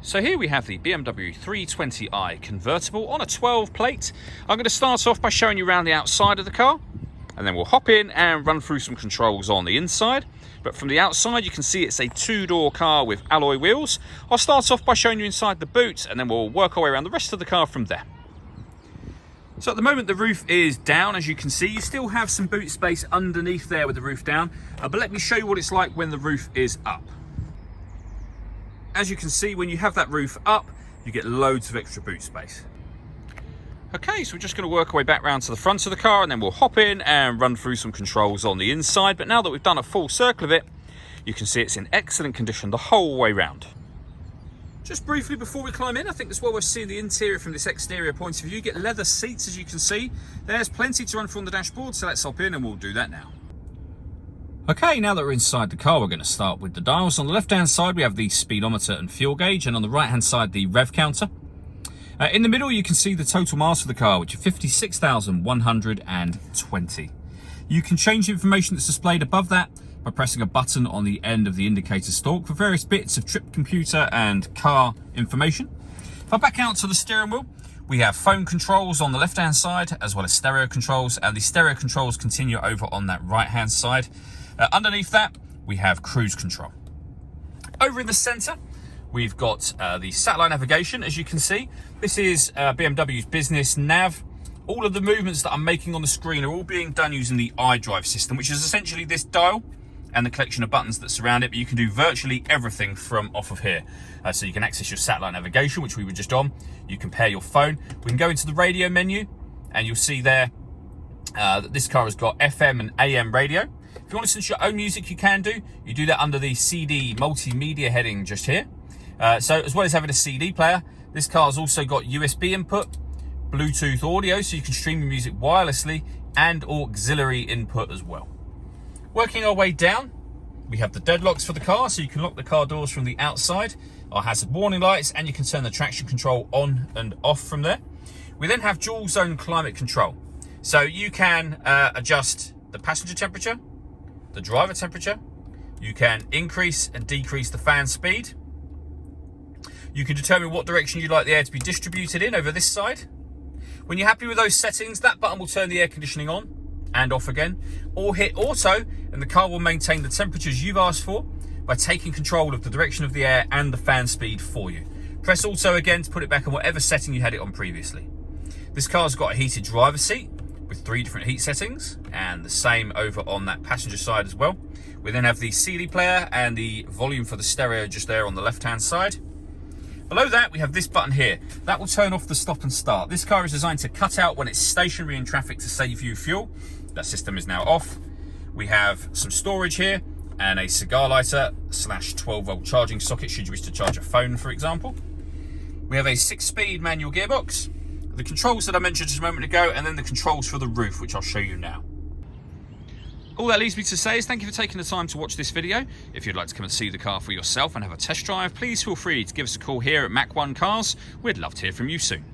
So here we have the BMW 320i convertible on a 12 plate. I'm going to start off by showing you around the outside of the car, and then we'll hop in and run through some controls on the inside. But from the outside you can see it's a two-door car with alloy wheels. I'll start off by showing you inside the boot, and then we'll work our way around the rest of the car from there. So at the moment the roof is down, as you can see. You still have some boot space underneath there with the roof down, but let me show you what it's like when the roof is up. As you can see, when you have that roof up, you get loads of extra boot space. Okay, so we're just going to work our way back round to the front of the car, and then we'll hop in and run through some controls on the inside. But now that we've done a full circle of it, you can see it's in excellent condition the whole way round. Just briefly before we climb in, I think it's well worth seeing the interior from this exterior point of view. You get leather seats, as you can see. There's plenty to run through on the dashboard, so let's hop in and we'll do that now. Okay, now that we're inside the car, we're going to start with the dials. On the left-hand side, we have the speedometer and fuel gauge, and on the right-hand side, the rev counter. In the middle, you can see the total miles for the car, which are 56,120. You can change the information that's displayed above that by pressing a button on the end of the indicator stalk for various bits of trip computer and car information. If I back out to the steering wheel, we have phone controls on the left-hand side, as well as stereo controls, and the stereo controls continue over on that right-hand side. Underneath that, we have cruise control. Over in the center, we've got the satellite navigation, as you can see. This is BMW's business nav. All of the movements that I'm making on the screen are all being done using the iDrive system, which is essentially this dial and the collection of buttons that surround it, but you can do virtually everything from off of here. So you can access your satellite navigation, which we were just on. You can pair your phone. We can go into the radio menu, and you'll see there that this car has got FM and AM radio. If you want to listen to your own music, you can do. You do that under the CD multimedia heading just here. So as well as having a CD player, this car's also got USB input, Bluetooth audio, so you can stream your music wirelessly, and auxiliary input as well. Working our way down, we have the deadlocks for the car, so you can lock the car doors from the outside, our hazard warning lights, and you can turn the traction control on and off from there. We then have dual zone climate control. So you can adjust the passenger temperature, the driver temperature. You can increase and decrease the fan speed. You can determine what direction you'd like the air to be distributed in over this side. When you're happy with those settings, that button will turn the air conditioning on and off again, or hit auto, and the car will maintain the temperatures you've asked for by taking control of the direction of the air and the fan speed for you. Press auto again to put it back on whatever setting you had it on previously. This car's got a heated driver's seat with 3 different heat settings, and the same over on that passenger side as well. We then have the CD player and the volume for the stereo just there on the left-hand side. Below that, we have this button here. That will turn off the stop and start. This car is designed to cut out when it's stationary in traffic to save you fuel. That system is now off. We have some storage here and a cigar lighter / 12-volt charging socket should you wish to charge a phone, for example. We have a 6-speed manual gearbox, the controls that I mentioned just a moment ago, and then the controls for the roof, which I'll show you now. All that leaves me to say is thank you for taking the time to watch this video. If you'd like to come and see the car for yourself and have a test drive, please feel free to give us a call here at Mach 1 Cars. We'd love to hear from you soon.